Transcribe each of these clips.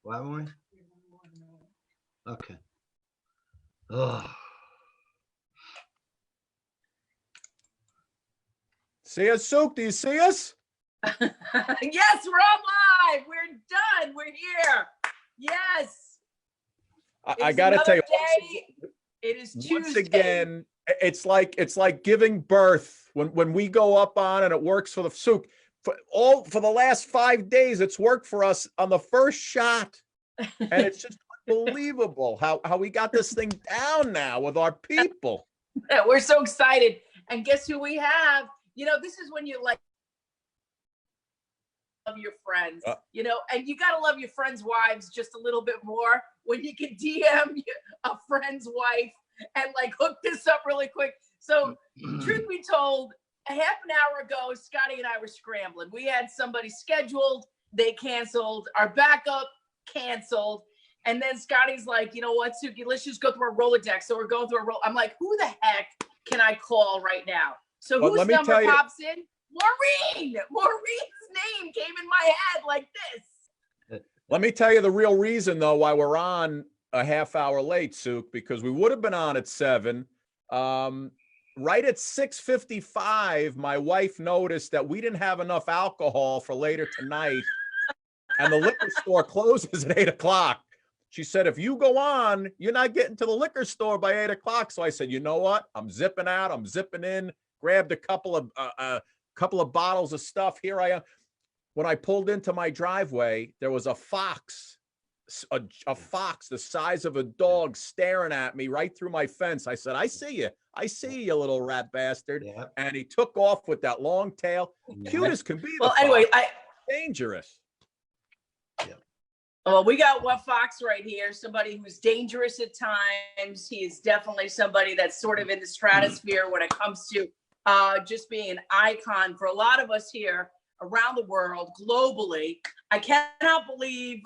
Why haven't we? Okay. Oh, See us, Sook? Do you see us? Yes, we're on live. We're done. We're here. Yes. I gotta tell you, It is once Tuesday. again, it's like giving birth when we go up on and it works for the Sook. For the last 5 days, it's worked for us on the first shot. And it's just unbelievable how we got this thing down now with our people. We're so excited. And guess who we have? You know, this is when you like love your friends, you know, and you got to love your friends' wives just a little bit more when you can DM a friend's wife and like hook this up really quick. So truth be told, a half an hour ago, Scotty and I were scrambling. We had somebody scheduled, they canceled, our backup canceled. And then Scotty's like, you know what, Suki, let's just go through a Rolodex. So we're going through a I'm like, who the heck can I call right now? So whose number pops in? Maureen. Maureen's name came in my head like this. Let me tell you the real reason, though, why we're on a half hour late, Sook, because we would have been on at 7. Right at 6:55, my wife noticed that we didn't have enough alcohol for later tonight, and the liquor store closes at 8 o'clock. She said, if you go on, you're not getting to the liquor store by 8 o'clock. So I said, you know what? I'm zipping out. I'm zipping in. Grabbed a couple of bottles of stuff. Here I am. When I pulled into my driveway, there was a fox, a fox the size of a dog staring at me right through my fence. I said, I see you. I see you, little rat bastard. yeah. And he took off with that long tail. Cute as can be. Well, anyway, dangerous. Well, we got one fox right here, somebody who's dangerous at times. He is definitely somebody that's sort of in the stratosphere when it comes to just being an icon for a lot of us here around the world, globally. I cannot believe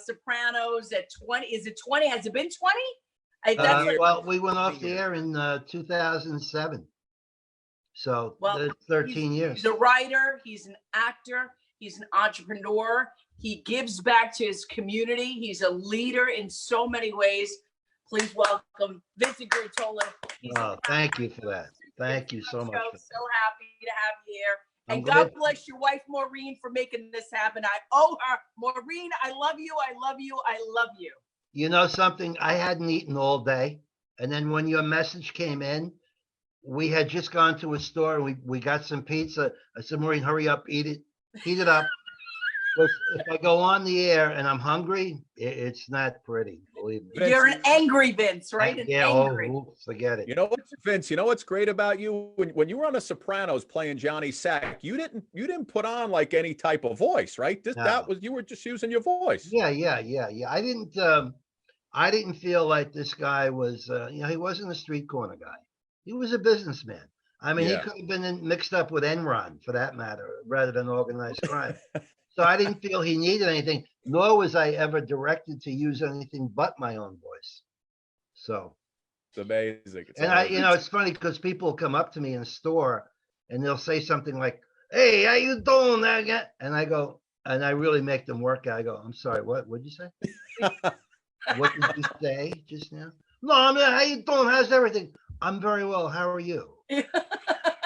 Sopranos at 20. Is it 20? Has it been 20? Well, we went off the air in 2007. So that's 13 years. He's a writer. He's an actor. He's an entrepreneur. He gives back to his community. He's a leader in so many ways. Please welcome Vince Curatola. Oh, thank you for that. Thank you so much. So happy to have you here. And God bless your wife, Maureen, for making this happen. I owe her. Maureen, I love you. I love you. I love you. You know something? I hadn't eaten all day. And then when your message came in, we had just gone to a store and we got some pizza. I said, Maureen, hurry up, eat it, heat it up. If I go on the air and I'm hungry, it's not pretty, believe me. You're an angry Vince, right? Angry. Forget it. You know what, Vince? You know what's great about you? When you were on The Sopranos playing Johnny Sack, you didn't put on like any type of voice, right? You were just using your voice. Yeah. I didn't feel like this guy was. He wasn't a street corner guy. He was a businessman. I mean, he could have been mixed up with Enron, for that matter, rather than organized crime. So I didn't feel he needed anything, nor was I ever directed to use anything but my own voice. So it's amazing. It's funny because people come up to me in the store and they'll say something like, "Hey, how you doing?" And I go, and I really make them work. I go, "I'm sorry, what? What'd you say? What did you say just now?" "No, I mean, how you doing? How's everything?" "I'm very well. How are you?"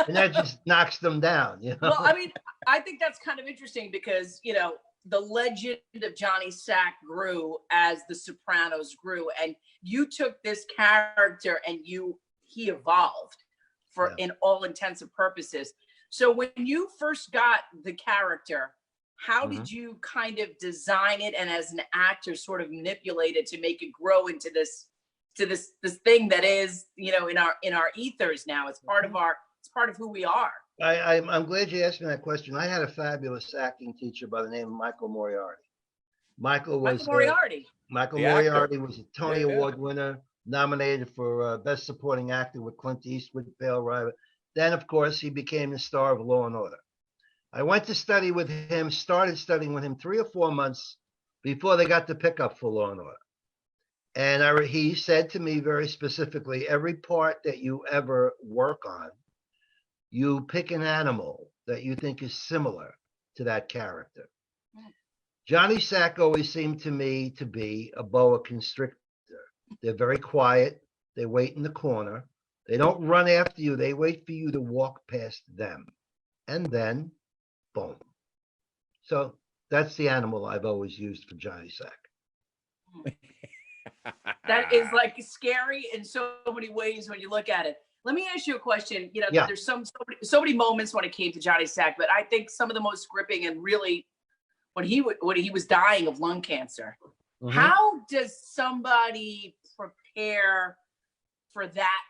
And that just knocks them down, Well, I mean, I think that's kind of interesting because, the legend of Johnny Sack grew as The Sopranos grew. And you took this character and he evolved in all intents and purposes. So when you first got the character, how did you kind of design it and as an actor sort of manipulate it to make it grow into this thing that is, in our ethers now? It's part of who we are. I'm glad you asked me that question. I had a fabulous acting teacher by the name of Michael Moriarty. Michael Moriarty was a Tony Award winner, nominated for Best Supporting Actor with Clint Eastwood, Pale Rider. Then, of course, he became the star of Law and Order. I went to study with him, started studying with him 3 or 4 months before they got the pickup for Law and Order. And he said to me very specifically, every part that you ever work on, you pick an animal that you think is similar to that character. Johnny Sack always seemed to me to be a boa constrictor. They're very quiet. They wait in the corner. They don't run after you. They wait for you to walk past them. And then, boom. So that's the animal I've always used for Johnny Sack. That is like scary in so many ways when you look at it. Let me ask you a question. You know, there's so many moments when it came to Johnny Sack, but I think some of the most gripping and really when he was dying of lung cancer. Mm-hmm. How does somebody prepare for that?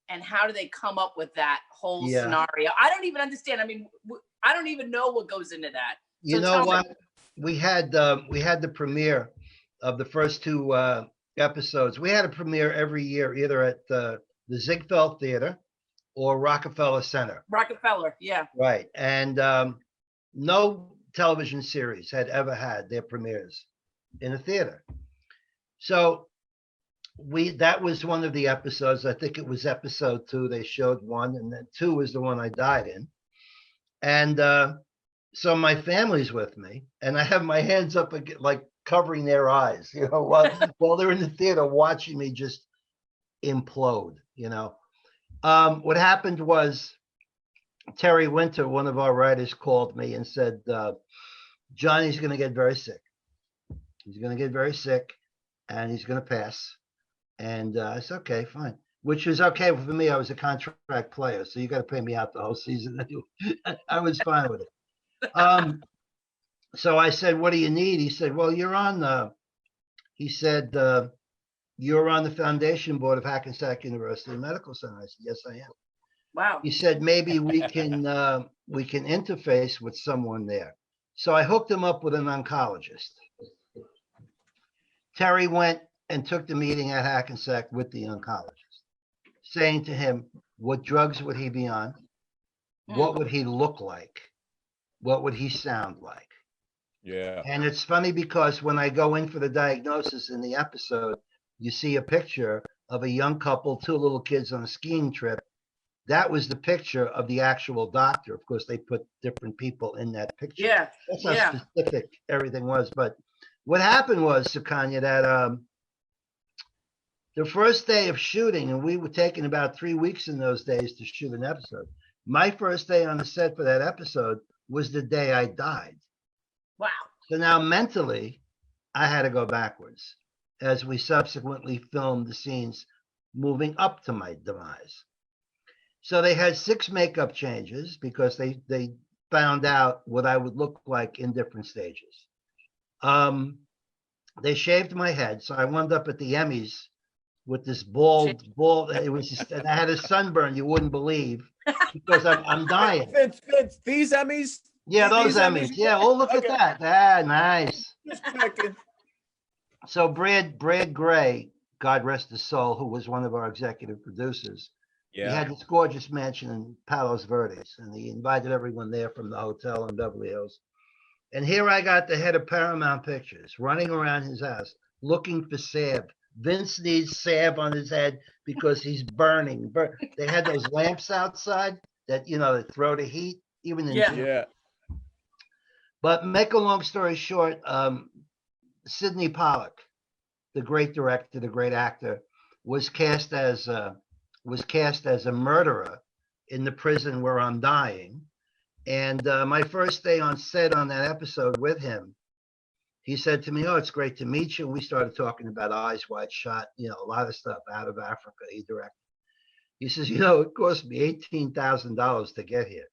And how do they come up with that whole scenario? I don't even understand. I mean, I don't even know what goes into that. So you know what? We had the premiere of the first two episodes. We had a premiere every year, either at the Ziegfeld Theater or Rockefeller Center. Rockefeller, yeah. Right. And no television series had ever had their premieres in a theater. So that was one of the episodes. I think it was episode 2. They showed 1, and then 2 was the one I died in. And so my family's with me, and I have my hands up like covering their eyes, you know, while they're in the theater watching me just implode, you know. What happened was Terry Winter, one of our writers, called me and said, Johnny's going to get very sick. He's going to get very sick, and he's going to pass. And I said, okay, fine. Which was okay for me. I was a contract player, so you got to pay me out the whole season. I was fine with it. So I said, what do you need? He said, well, you're on the foundation board of Hackensack University Medical Center. I said, yes, I am. Wow. He said, maybe we can interface with someone there. So I hooked him up with an oncologist. Terry went and took the meeting at Hackensack with the oncologist, saying to him, what drugs would he be on? What would he look like? What would he sound like? Yeah. And it's funny because when I go in for the diagnosis in the episode, you see a picture of a young couple, 2 little kids on a skiing trip. That was the picture of the actual doctor. Of course, they put different people in that picture. Yeah. That's how specific everything was. But what happened was, Sukanya, that the first day of shooting, and we were taking about 3 weeks in those days to shoot an episode. My first day on the set for that episode was the day I died. Wow. So now mentally, I had to go backwards as we subsequently filmed the scenes moving up to my demise. So they had 6 makeup changes because they found out what I would look like in different stages. They shaved my head, so I wound up at the Emmys with this bald. It was just, and I had a sunburn you wouldn't believe because I'm dying. Vince, these Emmys. Yeah, those Emmys. Yeah, oh, look at that. Ah, nice. Just checking. So Brad Gray, God rest his soul, who was one of our executive producers, he had this gorgeous mansion in Palos Verdes, and he invited everyone there from the hotel in Beverly Hills. And here I got the head of Paramount Pictures running around his house looking for salve. Vince needs salve on his head because he's burning. They had those lamps outside that, you know, that throw the heat, even in June. Yeah. But make a long story short, Sidney Pollack, the great director, the great actor, was cast as a murderer in the prison where I'm dying. And my first day on set on that episode with him, he said to me, oh, it's great to meet you. And we started talking about Eyes Wide Shut, you know, a lot of stuff out of Africa he directed. He says, you know, it cost me $18,000 to get here.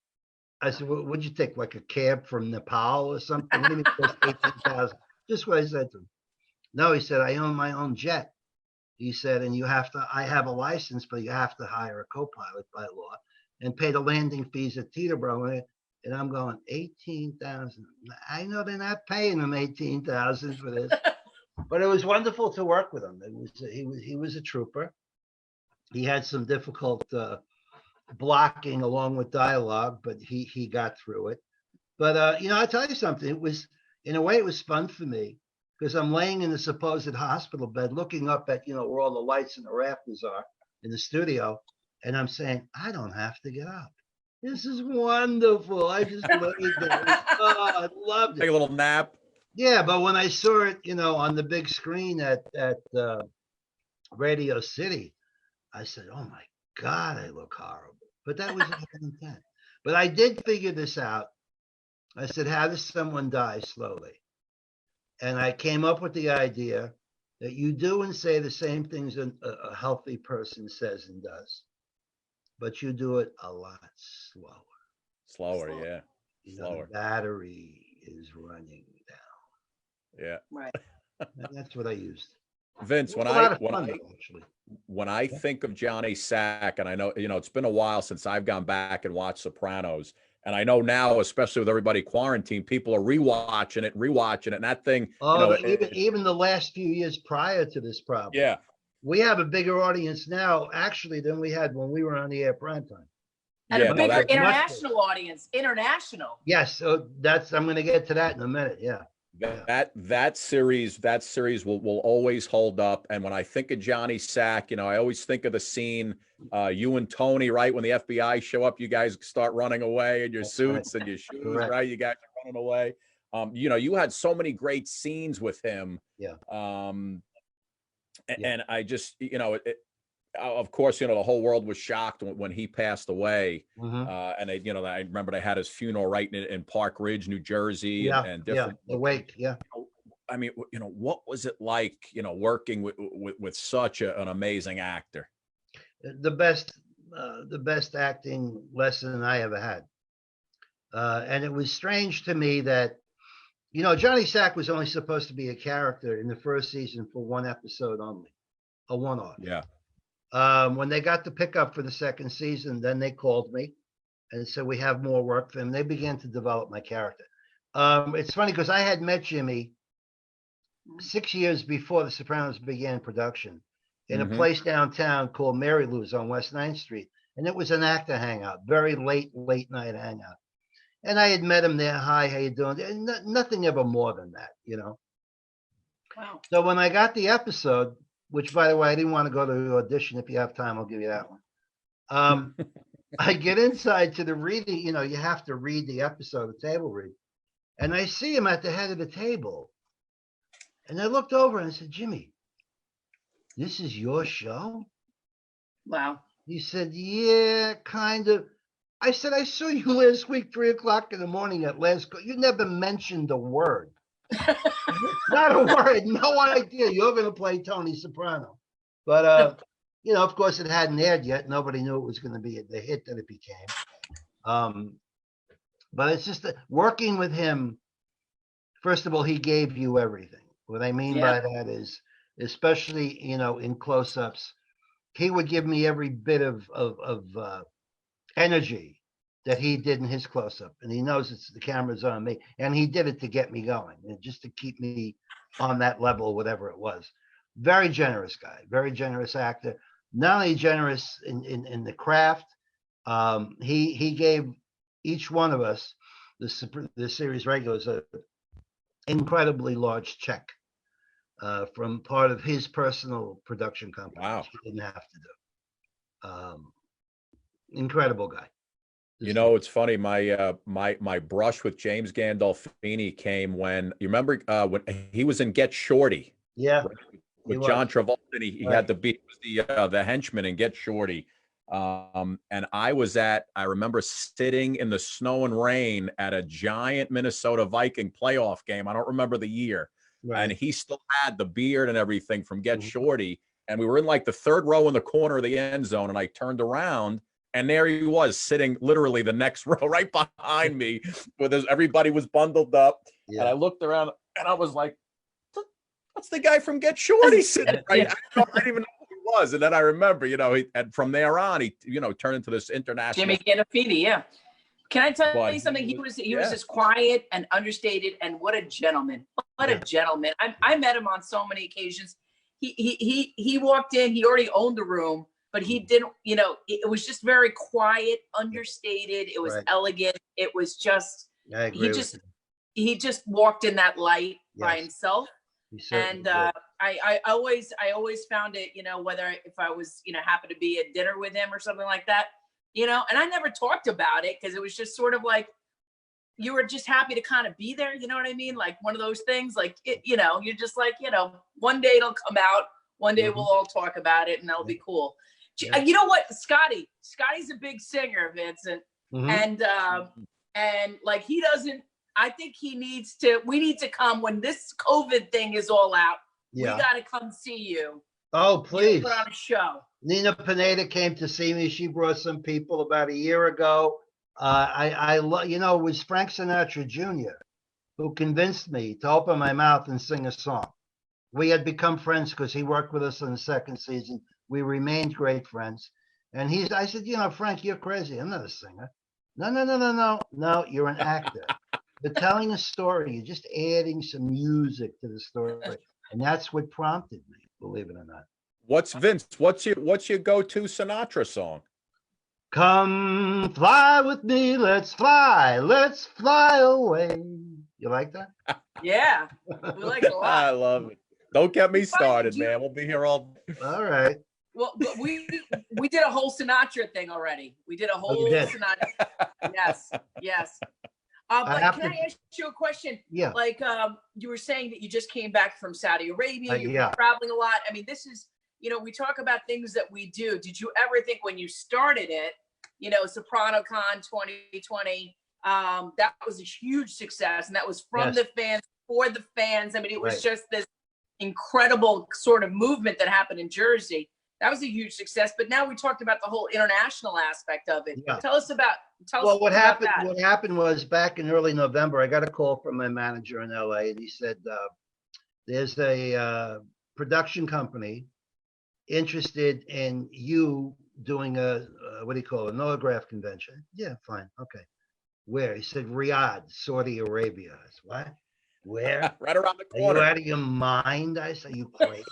I said, well, would you take like a cab from Nepal or something? What do you mean it cost $18,000? Just what I said to him. No, he said, I own my own jet. He said, and I have a license, but you have to hire a co-pilot by law and pay the landing fees at Teterboro. And I'm going, 18,000. I know they're not paying them 18,000 for this, but it was wonderful to work with him. He was a trooper. He had some difficult blocking along with dialogue, but he got through it. But you know, I'll tell you something. It was, in a way, it was fun for me because I'm laying in the supposed hospital bed, looking up at, you know, where all the lights and the rafters are in the studio, and I'm saying, I don't have to get up. This is wonderful. I just laid there. Oh, I loved it. Take a little nap. Yeah, but when I saw it, on the big screen at Radio City, I said, "Oh my God, I look horrible." But that was not the intent. But I did figure this out. I said, "How does someone die slowly?" And I came up with the idea that you do and say the same things a healthy person says and does, but you do it a lot slower. Slower, yeah. The battery is running down. Yeah. Right. And that's what I used. Vince, when I think of Johnny Sack, and I know, it's been a while since I've gone back and watched Sopranos, and I know now, especially with everybody quarantined, people are rewatching it, and that thing. Oh, even the last few years prior to this problem. Yeah. We have a bigger audience now, actually, than we had when we were on the air prime time. And a bigger international audience. International. Yes, so I'm going to get to that in a minute. Yeah. That series will always hold up. And when I think of Johnny Sack, I always think of the scene, you and Tony, right? When the FBI show up, you guys start running away in your suits and your shoes, right? You guys are running away. You had so many great scenes with him. Yeah. And I just, of course, the whole world was shocked when he passed away. And they, I remember they had his funeral right in Park Ridge, New Jersey, and different. The wake. Yeah. I mean, what was it like, working with such an amazing actor? The best acting lesson I ever had. And it was strange to me that, Johnny Sack was only supposed to be a character in the first season for one episode only, a one-off. Yeah. When they got the pickup for the second season, then they called me and said, "We have more work for him." They began to develop my character. It's funny because I had met Jimmy 6 years before The Sopranos began production in a place downtown called Mary Lou's on West 9th Street. And it was an actor hangout, very late night hangout. And I had met him there. "Hi, how you doing?" And nothing ever more than that, Wow. So when I got the episode, which, by the way, I didn't want to go to the audition. If you have time, I'll give you that one. I get inside to the reading. You have to read the episode, the table read. And I see him at the head of the table. And I looked over and I said, "Jimmy, this is your show?" Wow. He said, "Yeah, kind of." I said, "I saw you last week, 3:00 in the morning at last. You never mentioned a word." Not a word, no idea. You're going to play Tony Soprano. But, of course, it hadn't aired yet. Nobody knew it was going to be the hit that it became. But it's just that working with him, first of all, he gave you everything. What I mean by that is, especially, in close-ups, he would give me every bit of energy that he did in his close-up, and he knows the camera's on me, and he did it to get me going, and just to keep me on that level, whatever it was. Very generous guy, very generous actor. Not only generous in the craft, he gave each one of us, the series regulars, an incredibly large check from part of his personal production company. Wow. Which he didn't have to do. Incredible guy. It's funny. My brush with James Gandolfini came when you remember when he was in Get Shorty. Yeah, with John Travolta. And he had to be the henchman in Get Shorty. And I remember sitting in the snow and rain at a giant Minnesota Viking playoff game. I don't remember the year. Right. And he still had the beard and everything from Get Shorty. And we were in like the third row in the corner of the end zone. And I turned around and there he was sitting literally the next row right behind me with everybody was bundled up. Yeah. And I looked around and I was like, that's the guy from Get Shorty sitting right. I didn't even know who he was. And then I remember, and from there on, he, turned into this international. Jimmy Gandolfini, yeah. Can I tell you something? He was just quiet and understated, and what a gentleman! What a gentleman! I met him on so many occasions. He walked in. He already owned the room, but he didn't. It was just very quiet, understated. It was elegant. It was just. I agree he just walked in that light by himself. And I always found it, whether if I was, happened to be at dinner with him or something like that, and I never talked about it because it was just sort of like, you were just happy to kind of be there. You know what I mean? Like one of those things, like, you're just like, one day it'll come out. One day we'll all talk about it and that'll be cool. Yeah. You know what? Scotty's a big singer, Vincent. And like, I think we need to come when this COVID thing is all out. Yeah. We got to come see you. Oh, please. Put on a show. Nina Pineda came to see me. She brought some people about a year ago. It was Frank Sinatra Jr. who convinced me to open my mouth and sing a song. We had become friends because he worked with us in the second season. We remained great friends. And I said, Frank, you're crazy. I'm not a singer. No, you're an actor. You're telling a story. You're just adding some music to the story. And that's what prompted me, believe it or not. What's your go-to Sinatra song? Come fly with me, let's fly away. You like that? Yeah, we like it a lot. I love it. Don't get me started, man. We'll be here all. All right. Well, we did a whole Sinatra thing already. We did a whole Sinatra. Yes. But can I ask you a question? Yeah. Like you were saying that you just came back from Saudi Arabia. You've been traveling a lot. I mean, this is, we talk about things that we do. Did you ever think when you started it, Soprano Con 2020, that was a huge success, and that was from the fans for the fans. I mean, it was just this incredible sort of movement that happened in Jersey. That was a huge success. But now we talked about the whole international aspect of it. Yeah. Tell us about that. What happened was back in early November, I got a call from my manager in LA, and he said, there's a production company interested in you doing an autograph convention. Yeah, fine. Okay. Where? He said, Riyadh, Saudi Arabia. I said, what? Where? Right around the corner. Are you out of your mind? I said, are you crazy?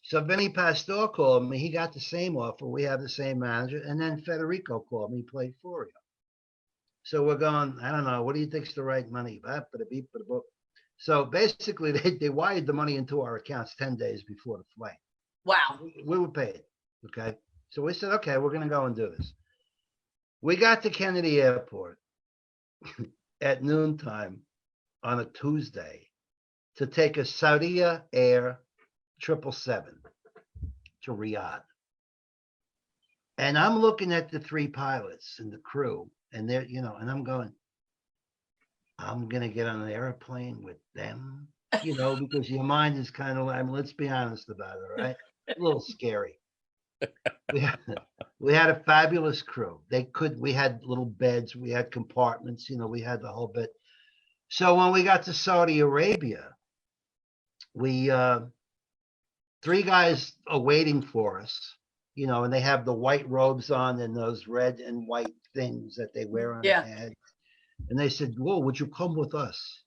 So Vinny Pastore called me. He got the same offer. We have the same manager. And then Federico called me. He played for you. So we're going, I don't know. What do you think's the right money? So basically, they wired the money into our accounts 10 days before the flight. Wow. We were paid. Okay. So we said, okay, we're going to go and do this. We got to Kennedy Airport at noontime on a Tuesday to take a Saudia Air 777 to Riyadh. And I'm looking at the three pilots and the crew, and they're, and I'm going, I'm going to get on an airplane with them, because your mind is kind of, let's be honest about it, right? A little scary. We had a fabulous crew. We had little beds, we had compartments, we had the whole bit. So when we got to Saudi Arabia, we, three guys are waiting for us, and they have the white robes on and those red and white things that they wear on their head. And they said, whoa, would you come with us?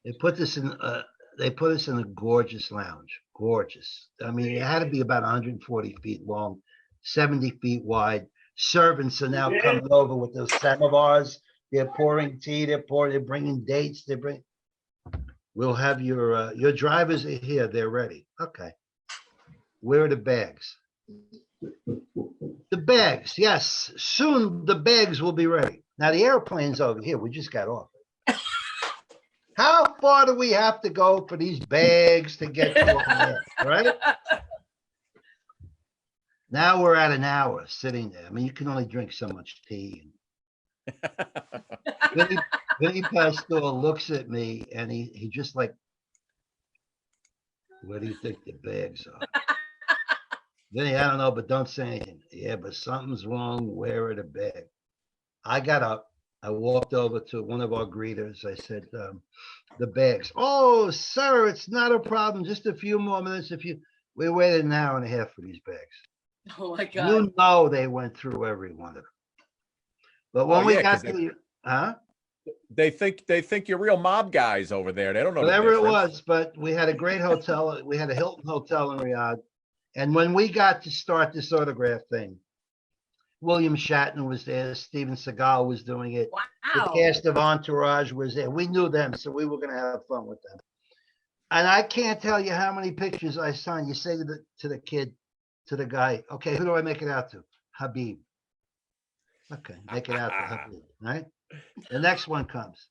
They put us in a gorgeous lounge. Gorgeous. I mean, it had to be about 140 feet long, 70 feet wide. Servants are now coming over with those samovars. They're pouring tea. They're bringing dates. We'll have your drivers are here. They're ready. Okay. Where are the bags? The bags. Yes. Soon the bags will be ready. Now the airplane's over here. We just got off. How far do we have to go for these bags to get to there, right? Now we're at an hour sitting there. I mean, you can only drink so much tea. Vinny Pastore looks at me and he just like, where do you think the bags are? Vinny, I don't know, but don't say anything. Yeah, but something's wrong. Where are the bags? I got up. I walked over to one of our greeters. I said, the bags. Oh, sir, it's not a problem. Just a few more minutes. We waited an hour and a half for these bags. Oh my God. They went through every one of them. But when we got to they think you're real mob guys over there. They don't know whatever it was, but we had a great hotel. We had a Hilton hotel in Riyadh. And when we got to start this autograph thing, William Shatner was there. Steven Seagal was doing it. Wow. The cast of Entourage was there. We knew them, so we were going to have fun with them. And I can't tell you how many pictures I signed. You say to the guy, okay, who do I make it out to? Habib. Okay, make it out to Habib, right? The next one comes.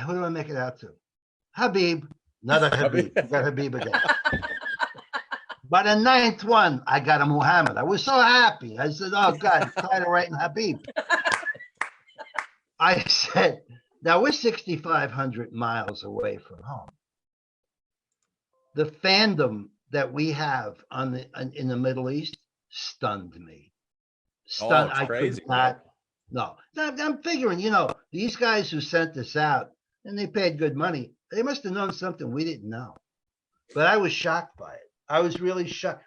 Who do I make it out to? Habib. Another Habib. I got Habib again. By the ninth one, I got a Muhammad. I was so happy. I said, oh, God, I'm tired of writing Habib. I said, now we're 6,500 miles away from home. The fandom that we have in the Middle East stunned me. Stunned. It's I crazy. could not. No, I'm figuring, these guys who sent this out, and they paid good money, they must have known something we didn't know. But I was shocked by it. I was really shocked.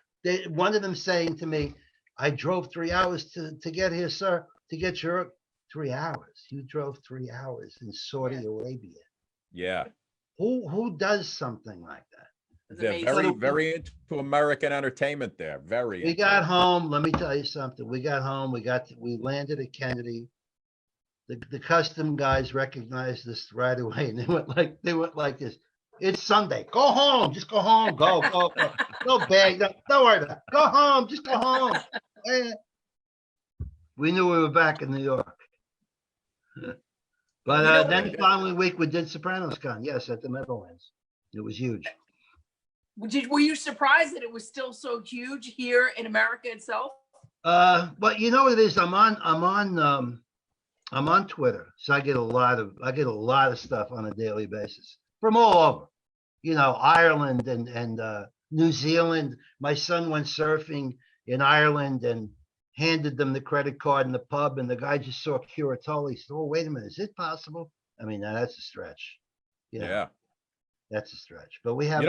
One of them saying to me, I drove 3 hours to get here, sir, to get your 3 hours. You drove 3 hours in Saudi Arabia. Yeah. Who does something like that? They're very, very into American entertainment there. We got home. Let me tell you something. We got home. We landed at Kennedy. The custom guys recognized us right away, and they went like this. It's Sunday. Go home. Just go home. Go. No bag. Don't worry about it. Go home. Just go home. We knew we were back in New York. But then the following week we did Sopranos Con. Yes, at the Meadowlands. It was huge. Were you surprised that it was still so huge here in America itself? But you know what it is? I'm on Twitter, so I get a lot of stuff on a daily basis from all over. Ireland and New Zealand. My son went surfing in Ireland and handed them the credit card in the pub, and the guy just saw Curatola. He said, "Oh, wait a minute, is it possible?" I mean, now that's a stretch. Yeah. That's a stretch, but we have.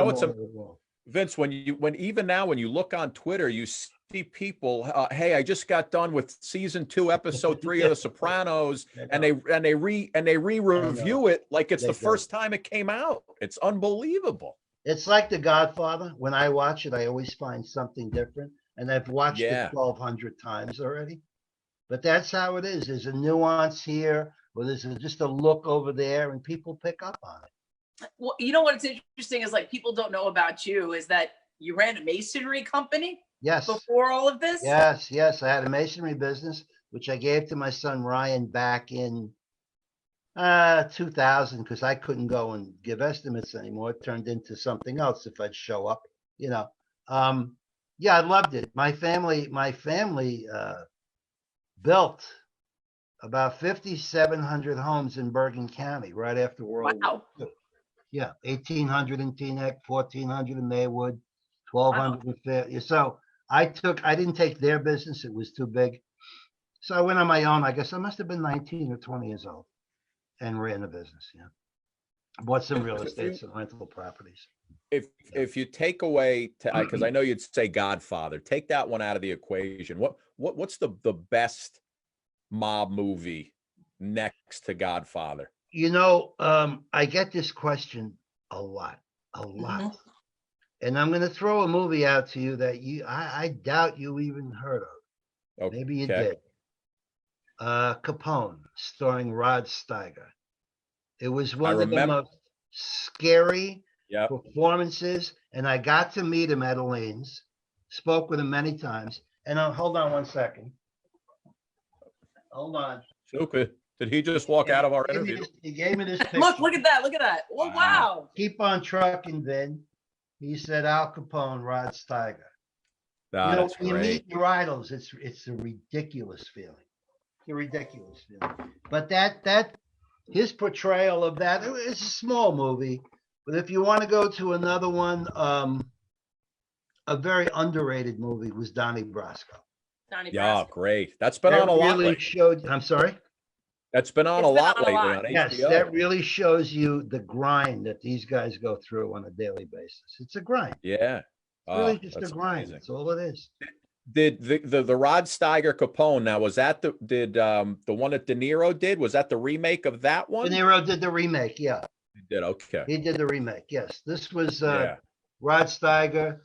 Vince, when even now when you look on Twitter, you see people. Hey, I just got done with season 2, episode 3 of The Sopranos, and they re-review it like it's the first time it came out. It's unbelievable. It's like The Godfather. When I watch it, I always find something different, and I've watched it 1,200 times already. But that's how it is. There's a nuance here, or there's just a look over there, and people pick up on it. Well, you know what's interesting is like people don't know about you is that you ran a masonry company. Yes. Before all of this. Yes. I had a masonry business which I gave to my son Ryan back in 2000 because I couldn't go and give estimates anymore. It turned into something else if I'd show up. I loved it. My family built about 5,700 homes in Bergen County right after World War II. Yeah, 1,800 in Teaneck, 1,400 in Maywood, 1,200 in Fair. So I didn't take their business. It was too big. So I went on my own. I guess I must have been 19 or 20 years old and ran the business. Yeah. I bought some real estate, some rental properties. If you take away, because I know you'd say Godfather, take that one out of the equation. What's the best mob movie next to Godfather? I get this question a lot. Mm-hmm. And I'm going to throw a movie out to you that I doubt you even heard of. Okay. Maybe you did. Capone, starring Rod Steiger. It was one of the most scary performances, and I got to meet him at Elaine's, spoke with him many times. And hold on one second. Hold on. Super. Did he just walk out of our interview? He gave me this picture. Look at that. Oh, wow. Keep on trucking, Vin. He said Al Capone, Rod Steiger. That's when you meet your idols, it's a ridiculous feeling. It's a ridiculous feeling. But that his portrayal of that, it's a small movie. But if you want to go to another one, a very underrated movie was Donnie Brasco. Yeah, great. That's been on a lot lately. I'm sorry? That's been on a lot lately on HBO. Yes, that really shows you the grind that these guys go through on a daily basis. It's a grind. Yeah. It's really just a grind. Amazing. That's all it is. Did the Rod Steiger Capone, now was that the one that De Niro did? Was that the remake of that one? De Niro did the remake, yeah. He did, okay. He did the remake, yes. This was Rod Steiger.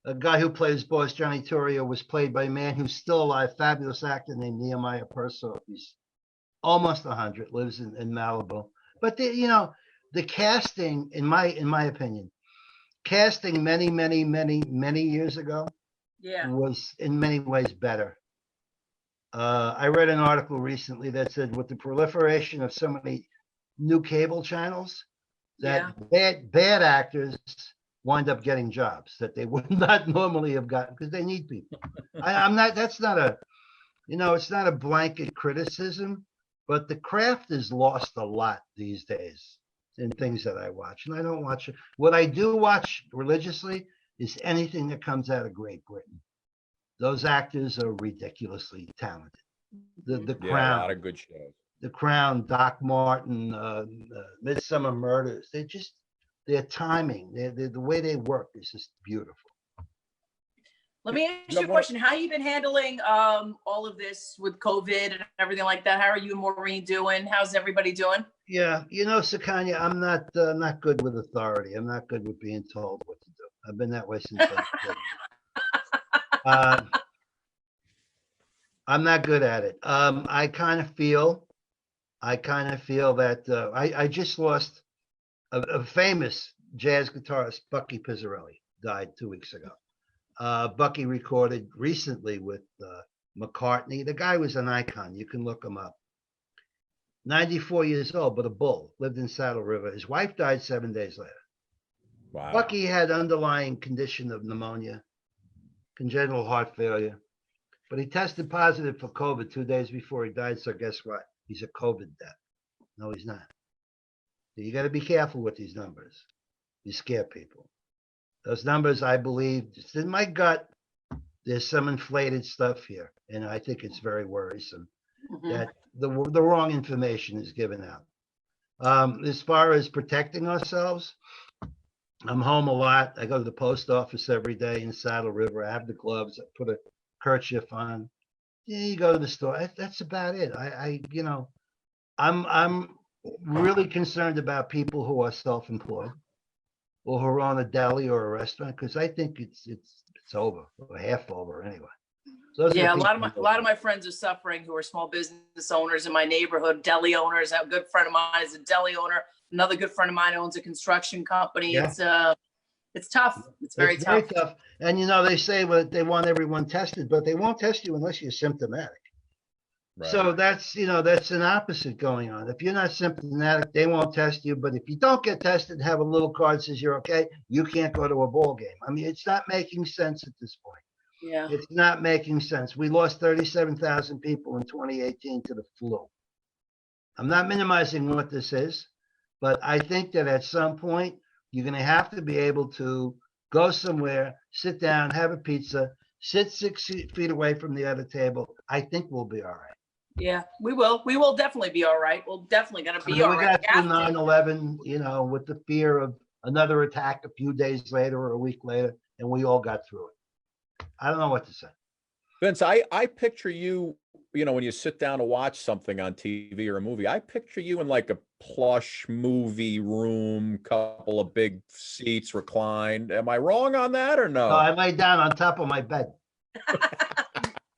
A guy who played his boss, Johnny Torrio, was played by a man who's still alive, fabulous actor named Nehemiah Perso. He's almost 100, lives in Malibu. But the casting, in my opinion, casting many years ago was in many ways better I read an article recently that said with the proliferation of so many new cable channels, that bad actors wind up getting jobs that they would not normally have gotten because they need people. I'm not. That's not a. It's not a blanket criticism, but the craft is lost a lot these days in things that I watch, and I don't watch it. What I do watch religiously is anything that comes out of Great Britain. Those actors are ridiculously talented. The Crown, a lot of good shows. The Crown, Doc Martin, Midsummer Murders. Their timing, the way they work is just beautiful. Let me ask you a question. How you been handling all of this with COVID and everything like that? How are you and Maureen doing? How's everybody doing? Yeah, Sukanya, I'm not good with authority. I'm not good with being told what to do. I've been that way since I was kid. I'm not good at it. I kind of feel that I just lost a famous jazz guitarist, Bucky Pizzarelli, died 2 weeks ago. Bucky recorded recently with McCartney. The guy was an icon. You can look him up. 94 years old, but a bull. Lived in Saddle River. His wife died 7 days later. Wow. Bucky had underlying condition of pneumonia, congenital heart failure, but he tested positive for COVID 2 days before he died. So guess what? He's a COVID death. No, he's not. So you got to be careful with these numbers. You scare people. Those numbers, I believe, just in my gut, there's some inflated stuff here, and I think it's very worrisome that the wrong information is given out. As far as protecting ourselves, I'm home a lot. I go to the post office every day in Saddle River. I have the gloves. I put a kerchief on. Yeah, you go to the store. That's about it. I'm really concerned about people who are self-employed or who are on a deli or a restaurant because I think it's over or half over anyway. So yeah, a lot of my friends are suffering who are small business owners in my neighborhood, deli owners. A good friend of mine is a deli owner. Another good friend of mine owns a construction company. Yeah. It's tough. It's very tough. And they say they want everyone tested, but they won't test you unless you're symptomatic. Right. So that's an opposite going on. If you're not symptomatic, they won't test you. But if you don't get tested, have a little card that says you're okay, you can't go to a ball game. I mean, it's not making sense at this point. Yeah. It's not making sense. We lost 37,000 people in 2018 to the flu. I'm not minimizing what this is, but I think that at some point, you're going to have to be able to go somewhere, sit down, have a pizza, sit 6 feet away from the other table. I think we'll be all right. Yeah, we will. We will definitely be all right. We're definitely going to be all right. We got through 9/11, with the fear of another attack a few days later or a week later, and we all got through it. I don't know what to say. Vince, I picture you, when you sit down to watch something on TV or a movie, I picture you in like a plush movie room, couple of big seats reclined. Am I wrong on that or no? No, I lay down on top of my bed.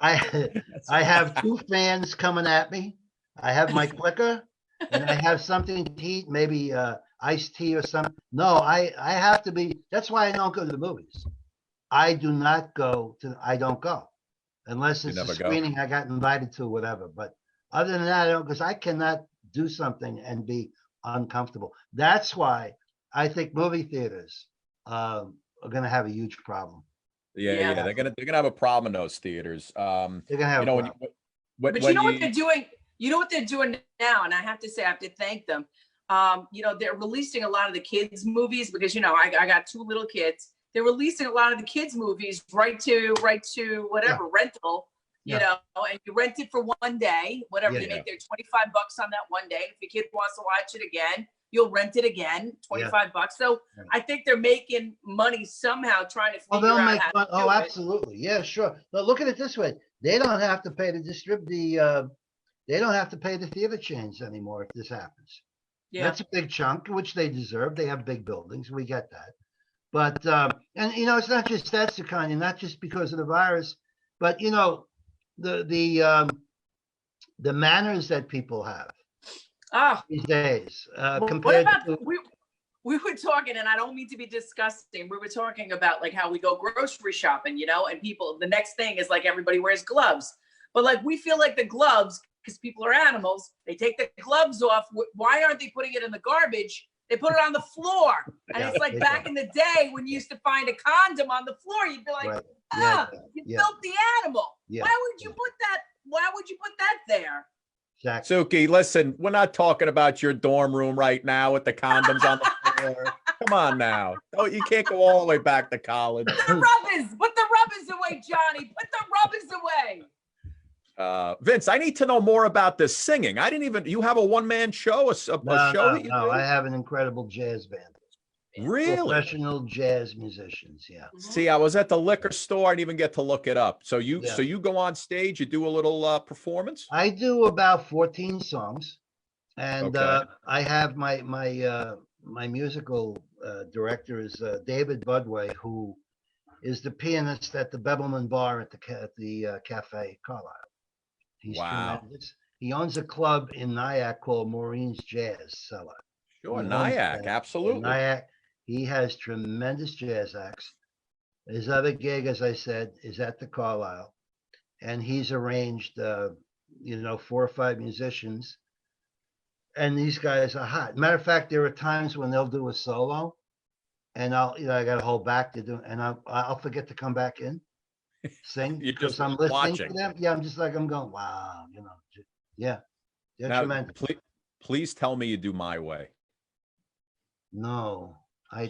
I have 2 fans coming at me. I have my clicker, and I have something to eat, maybe iced tea or something. No, I have to be. That's why I don't go to the movies. I don't go unless it's a screening I got invited to, whatever. But other than that, I don't, because I cannot do something and be uncomfortable. That's why I think movie theaters are going to have a huge problem. Yeah, they're gonna have a problem in those theaters. They're gonna have but you know what they're doing? You know what they're doing now, and I have to say, I have to thank them. They're releasing a lot of the kids' movies because I got 2 little kids. They're releasing a lot of the kids' movies right to whatever rental, and you rent it for one day, whatever they make their $25 on that one day. If your kid wants to watch it again, you'll rent it again, $25. So I think they're making money somehow trying to figure out how to do it. Absolutely. Yeah, sure. But look at it this way. They don't have to pay they don't have to pay the theater chains anymore if this happens. Yeah. That's a big chunk, which they deserve. They have big buildings. We get that. But it's not just that, Sukanya, not just because of the virus, but the manners that people have. These days, compared to we were talking, and I don't mean to be disgusting. We were talking about like how we go grocery shopping, and people. The next thing is like everybody wears gloves. But like, we feel like the gloves, because people are animals, they take the gloves off. Why aren't they putting it in the garbage? They put it on the floor. And it's like back in the day when you used to find a condom on the floor, you'd be like, you filthy animal. Yeah. Why would you put that? Why would you put that there? Exactly. Suki, listen, we're not talking about your dorm room right now with the condoms on the floor. Come on now. Oh, you can't go all the way back to college. Put the rubbers away, Johnny. Put the rubbers away. Vince, I need to know more about this singing. I didn't even, you have a one-man show, a show that you do? I have an incredible jazz band. Really? Professional jazz musicians, yeah. See, I was at the liquor store. I didn't even get to look it up. So you go on stage, you do a little performance? I do about 14 songs. And I have my musical director is David Budway, who is the pianist at the Bevelman Bar at the Cafe Carlisle. He's tremendous. He owns a club in Nyack called Maureen's Jazz Cellar. Sure, Nyack, absolutely. Nyack, he has tremendous jazz acts. His other gig, as I said, is at the Carlisle, and he's arranged, 4 or 5 musicians, and these guys are hot. Matter of fact, there are times when they'll do a solo, and I got to hold back to do, and I'll forget to come back in, sing because I'm listening to them. Yeah, I'm just like I'm going, wow, yeah, they're tremendous. Please tell me you do My Way. No,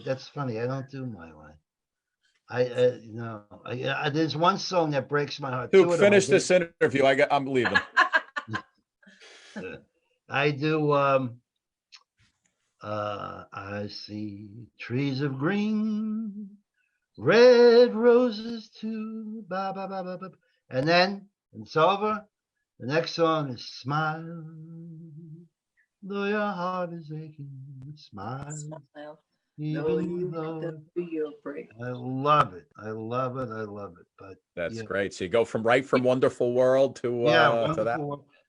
that's funny. I don't do My Way. There's one song that breaks my heart. Duke, finish this interview. I'm leaving. I do. I see trees of green, red roses too. Ba, ba, ba, ba, ba. And then it's over. The next song is Smile, though your heart is aching. Smile. Even though I love it. I love it. But that's great. So you go from Wonderful World to to that.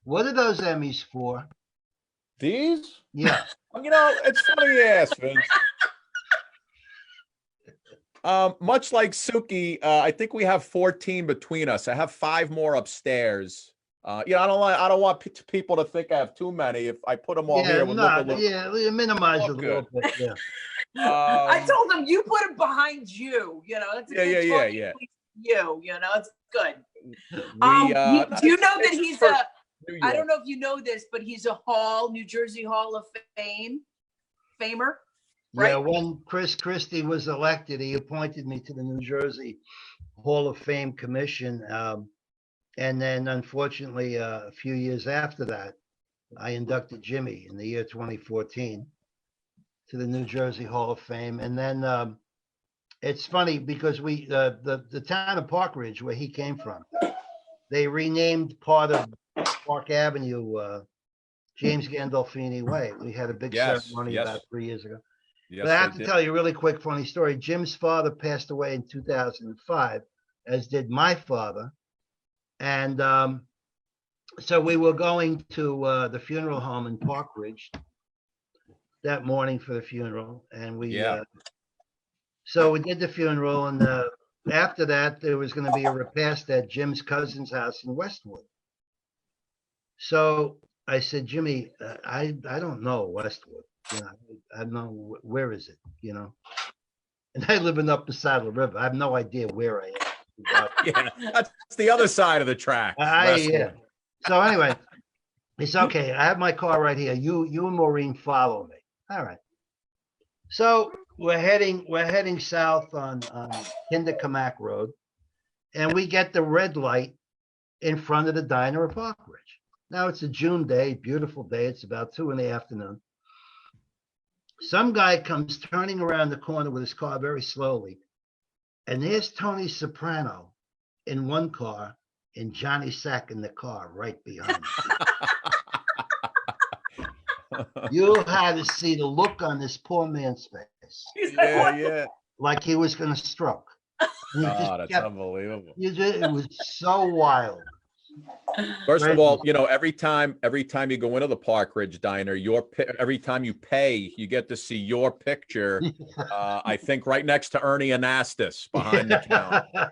What are those Emmys for? These? Yeah. It's funny you ask, Vince. Much like Suki, I think we have 14 between us. I have 5 more upstairs. I don't want people to think I have too many. If I put them all here, minimize it a little bit. Yeah. I told him you put it behind you. That's a good yeah. It's good. Do you know that he's I don't know if you know this, but he's a New Jersey Hall of Famer. Right? Yeah, when Chris Christie was elected, he appointed me to the New Jersey Hall of Fame Commission. And then, unfortunately, a few years after that, I inducted Jimmy in the year 2014 to the New Jersey Hall of Fame. And then it's funny because the town of Park Ridge, where he came from, they renamed part of Park Avenue James Gandolfini Way. We had a big ceremony about 3 years ago. Yes, but I have to tell you a really quick funny story. Jim's father passed away in 2005, as did my father. And so we were going to the funeral home in Park Ridge that morning for the funeral. And so we did the funeral. And after that, there was going to be a repast at Jim's cousin's house in Westwood. So I said, Jimmy, I don't know Westwood. I don't know, where is it, And I live up the side of the river. I have no idea where I am. That's the other side of the track. So anyway, it's okay. I have my car right here. You and Maureen follow me. All right. So we're heading south on Kinderkamak Road, and we get the red light in front of the diner at Park Ridge. Now it's a June day, beautiful day. It's about 2 p.m. Some guy comes turning around the corner with his car very slowly. And there's Tony Soprano in one car and Johnny Sack in the car right behind him. You had to see the look on this poor man's face. Like he was going to stroke. That's unbelievable. It was so wild. First of all, every time you go into the Park Ridge Diner, every time you pay, you get to see your picture. I think right next to Ernie Anastas behind the counter.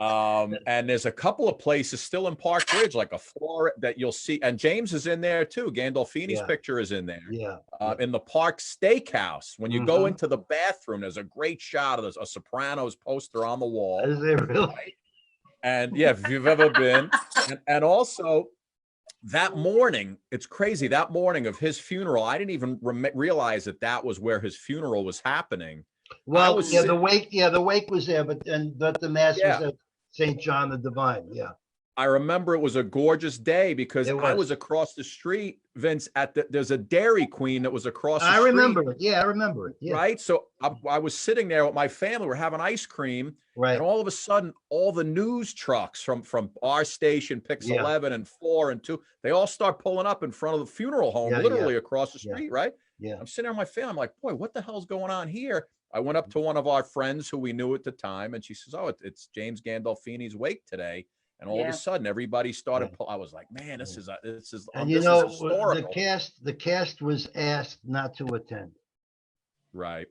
And there's a couple of places still in Park Ridge, like a floor that you'll see. And James is in there too. Gandolfini's picture is in there. Yeah. In the Park Steakhouse. When you go into the bathroom, there's a great shot of a Sopranos poster on the wall. Is there really? Right? And yeah, if you've ever been. And also that morning, it's crazy. That morning of his funeral, I didn't even realize that was where his funeral was happening. Well, the wake was there, but the mass was at St. John the Divine. Yeah. I remember it was a gorgeous day because I was across the street, Vince, there's a Dairy Queen that was across the street. I remember it. Yeah, I remember it. Yeah. Right. So I was sitting there with my family. We're having ice cream. Right. And all of a sudden, all the news trucks from our station, Pix 11 and 4 and 2, they all start pulling up in front of the funeral home, literally across the street. Right. Yeah. I'm sitting there with my family. I'm like, boy, what the hell's going on here? I went up to one of our friends who we knew at the time, and she says, oh, it's James Gandolfini's wake today. And all of a sudden, everybody started. I was like, "Man, this is." And you know, the cast was asked not to attend. Right.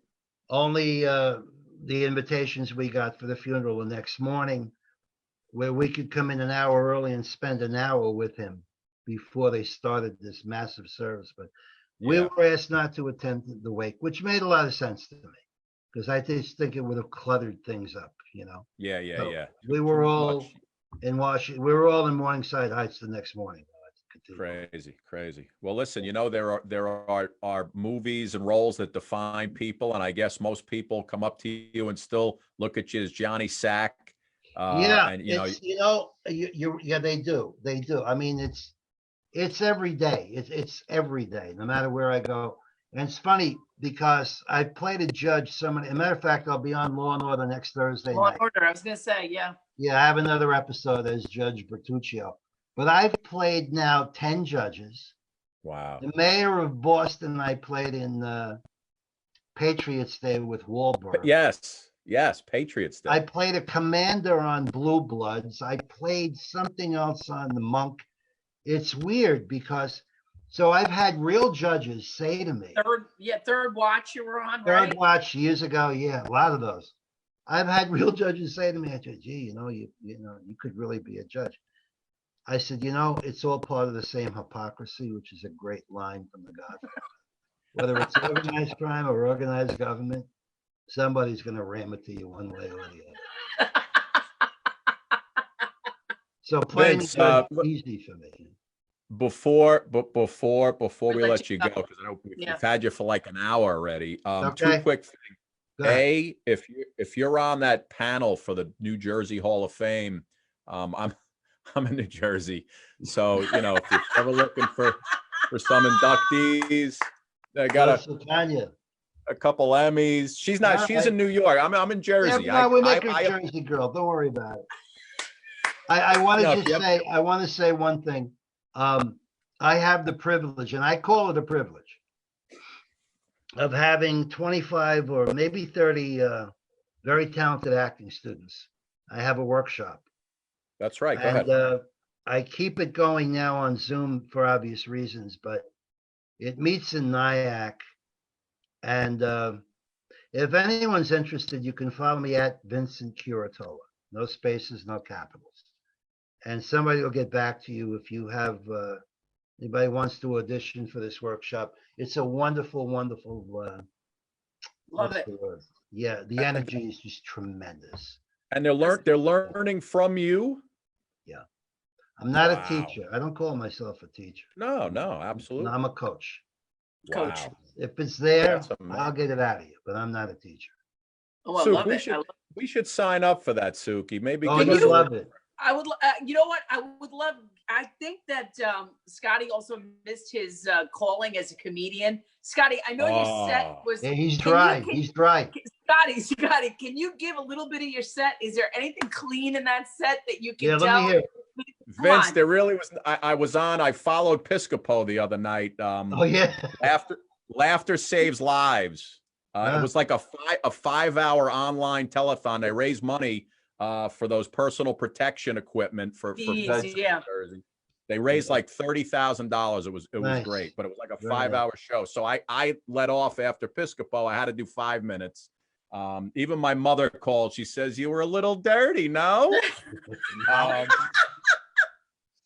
Only the invitations we got for the funeral the next morning, where we could come in an hour early and spend an hour with him before they started this massive service. But we were asked not to attend the wake, which made a lot of sense to me because I just think it would have cluttered things up. You know. Yeah. We were all in Washington. We were all in Morningside Heights the next morning. Crazy. Well, listen, you know, there are movies and roles that define people, and I guess most people come up to you and still look at you as Johnny Sack. And they do. I mean, it's every day. It's every day, no matter where I go. And it's funny because I played a judge so many. As a matter of fact, I'll be on Law and Order next Thursday. Law and Order. I was gonna say, yeah. Yeah, I have another episode as Judge Bertuccio. But I've played now 10 judges. Wow. The mayor of Boston, I played in Patriots Day with Wahlberg. Yes, Patriots Day. I played a commander on Blue Bloods. I played something else on The Monk. It's weird because, so I've had real judges say to me. Third Watch you were on, right? Third Watch years ago, yeah, a lot of those. I've had real judges say to me, I said, gee, you could really be a judge. I said, it's all part of the same hypocrisy, which is a great line from The Godfather. Whether it's organized crime or organized government, somebody's going to ram it to you one way or the other. So playing is easy for me. Before we let you go, because I know we've had you for like an hour already. Two quick things. If you're on that panel for the New Jersey Hall of Fame, I'm in New Jersey, so if you're ever looking for some inductees, I got a couple Emmys. She's not. She's in New York. I'm in Jersey. Yeah, we're making a Jersey girl. Don't worry about it. I want to say one thing. I have the privilege, and I call it a privilege, of having 25 or maybe 30 very talented acting students. I have a workshop. That's right. Go ahead. I keep it going now on Zoom for obvious reasons, but it meets in Nyack. And if anyone's interested, you can follow me at Vincent Curatola. No spaces, no capitals. And somebody will get back to you if you have anybody wants to audition for this workshop. It's a wonderful, wonderful. Love it. Yeah, the energy is just tremendous. And they're learning from you. Yeah, I'm not a teacher. I don't call myself a teacher. No, absolutely. No, I'm a coach. Coach. If it's there, I'll get it out of you. But I'm not a teacher. Oh, I love it. We should sign up for that, Suki. Maybe. Oh, you love it. I would. You know what? I would love. I think that Scotty also missed his calling as a comedian. Scotty, I know your set was. Yeah, he's dry. He's dry. Scotty, can you give a little bit of your set? Is there anything clean in that set that you can tell? Let me hear. Vince, there really was. I followed Piscopo the other night. Oh yeah. Laughter saves lives. It was like a 5-hour online telethon. They raised money for those personal protection equipment for folks in Jersey. They raised like $30,000. It was nice. Great, but it was like a 5-hour show. So I let off after Piscopo. I had to do 5 minutes. Even my mother called. She says, you were a little dirty, no?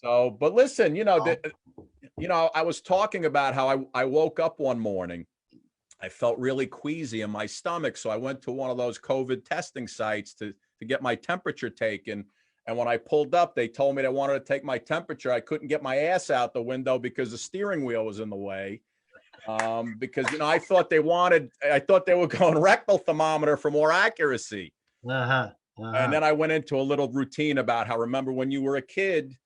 But listen, I was talking about how I woke up one morning. I felt really queasy in my stomach. So I went to one of those COVID testing sites to get my temperature taken. And when I pulled up, they told me they wanted to take my temperature. I couldn't get my ass out the window because the steering wheel was in the way. Because, I thought they were going rectal thermometer for more accuracy. And then I went into a little routine about how, remember when you were a kid,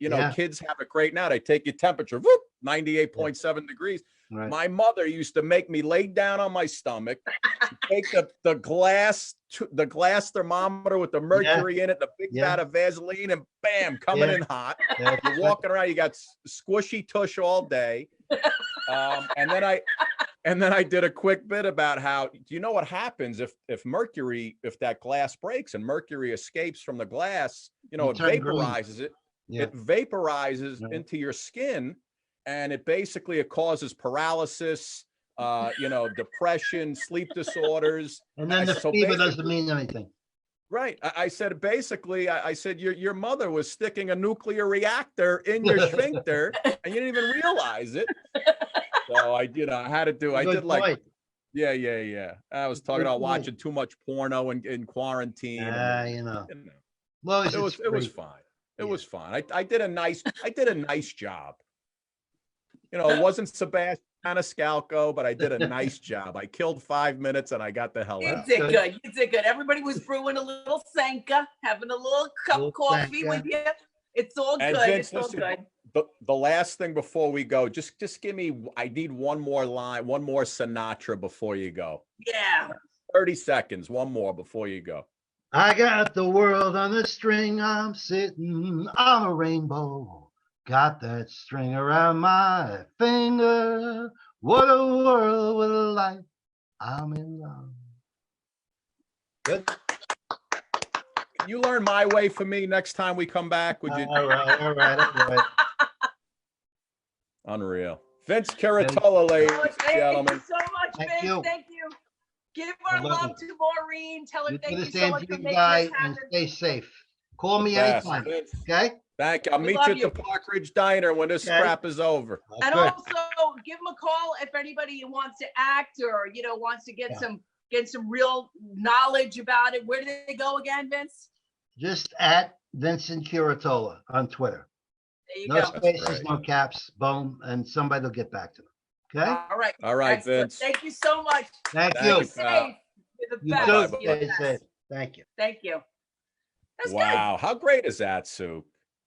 kids have it great now. They take your temperature, whoop, 98.7 degrees. Right. My mother used to make me lay down on my stomach, take the glass thermometer with the mercury in it, the big vat of Vaseline, and bam, coming in hot. You're walking around, you got squishy tush all day. And then I did a quick bit about how, do you know what happens if that glass breaks and mercury escapes from the glass, it vaporizes it. Yeah. It vaporizes into your skin, and it causes paralysis, depression, sleep disorders. And then the fever doesn't mean anything. Right. I said, your mother was sticking a nuclear reactor in your sphincter and you didn't even realize it. So I did like, yeah. I was talking about watching too much porno in quarantine. Well, it was fine. It was fine. I did a nice job. It wasn't Sebastian Maniscalco, but I did a nice job. I killed 5 minutes and I got the hell out. You did good. Everybody was brewing a little Sanka, having a little cup of coffee with you. It's all good. Vince, listen, the last thing before we go, just give me, I need one more line, one more Sinatra before you go. Yeah. 30 seconds, one more before you go. I got the world on a string, I'm sitting on a rainbow. Got that string around my finger. What a world, what a life. I'm in love. Good. Can you learn My Way for me next time we come back? Would you? All right. Unreal. Vince Curatola, ladies and gentlemen. Thank you so much, Vince. Thank you. Give our love to Maureen. Tell her thank you so much for making this happen. And stay safe. Call me anytime. Okay? Thank you. I'll meet you at the Park Ridge Diner when this crap is over. And also give them a call if anybody wants to act or wants to get some real knowledge about it. Where do they go again, Vince? Just at Vincent Curatola on Twitter. There you go. No spaces, no caps, boom, and somebody will get back to them. Okay? All right, excellent. Vince. Thank you so much. Thank you. Stay safe. You're the best. Stay safe. Thank you. Thank you. That's wow, how great is that, Sue?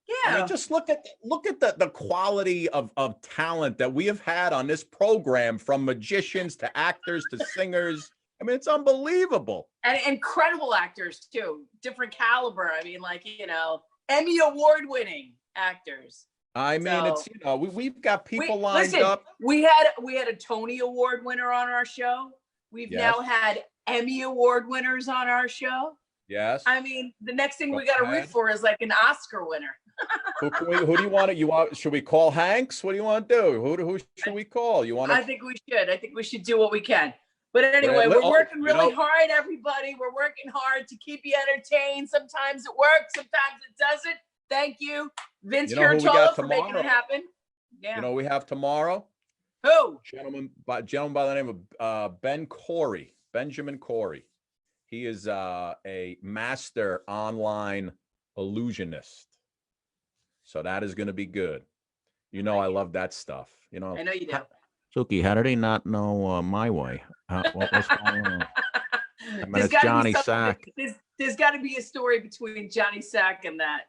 Yeah. I mean, just look at the quality of talent that we have had on this program, from magicians to actors to singers. I mean, it's unbelievable. And incredible actors too, different caliber. I mean, Emmy award-winning actors. I mean, it's we've got people lined up. We had a Tony Award winner on our show. We've now had Emmy Award winners on our show. Yes. I mean, the next thing we got to root for is like an Oscar winner. Who do you want? Should we call Hanks? What do you want to do? Who should we call? You want to? I think we should. I think we should do what we can. But anyway, we're working really hard, everybody. We're working hard to keep you entertained. Sometimes it works, sometimes it doesn't. Thank you, Vince Curatola, for making it happen. Yeah. You know we have tomorrow? Who? Gentleman by the name of Benjamin Corey. He is a master online illusionist. So that is going to be good. I love that stuff. I know you do. Suki, how do they not know My Way? What's going on? I mean, it's Johnny Sack. There's got to be a story between Johnny Sack and that,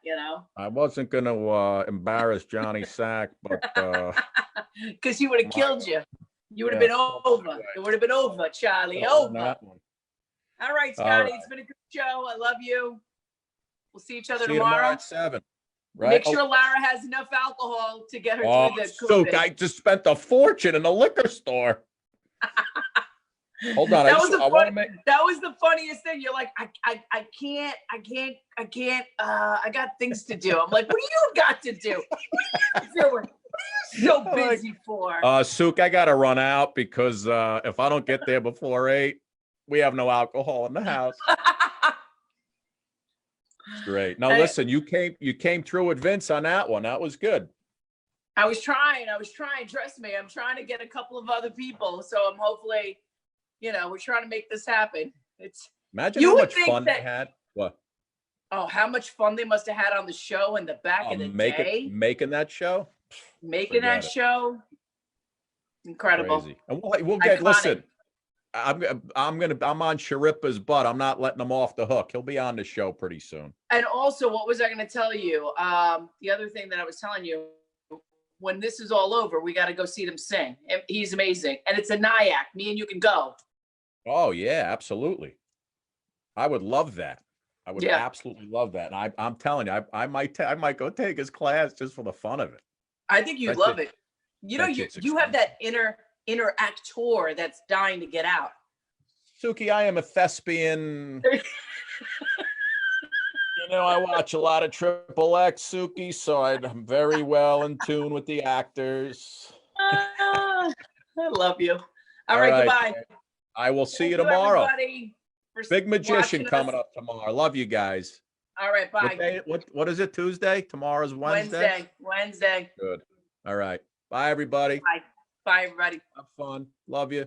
I wasn't going to embarrass Johnny Sack, but because he would have killed you. You would have been over. It would have been over, Charlie. Over. All right, Scotty. It's been a good show. I love you. We'll see each other tomorrow at 7. Right? Make sure Lara has enough alcohol to get her through the COVID. I just spent a fortune in the liquor store. Hold on. That was the funniest thing. You're like, I can't. I got things to do. I'm like, what do you got to do? What are you so busy for? Sook, I got to run out because if I don't get there before 8, We have no alcohol in the house. It's great. Now listen, you came through with Vince on that one. That was good. I was trying. Trust me, I'm trying to get a couple of other people. So I'm hopefully, we're trying to make this happen. Imagine how much fun they had. What? Oh, how much fun they must have had on the show in the back of the day. Making that show. Show. Incredible. Crazy. And we'll get. Iconic. Listen, I'm on Sharippa's butt. I'm not letting him off the hook. He'll be on the show pretty soon. And also, what was I going to tell you? The other thing that I was telling you, when this is all over, we got to go see them sing. He's amazing, and it's a Nyack. Me and you can go. Oh yeah, absolutely. I would love that. I would absolutely love that. And I'm telling you, I might go take his class just for the fun of it. I think you'd love it. You have that inner actor that's dying to get out. Suki, I am a thespian. I watch a lot of Triple X, Suki, so I'm very well in tune with the actors. I love you. All right, goodbye. I will see you tomorrow. Big Magician coming up tomorrow. Love you guys. All right, bye. What is it, Tuesday? Tomorrow's Wednesday? Wednesday. Good. All right. Bye, everybody. Bye, everybody. Have fun. Love you.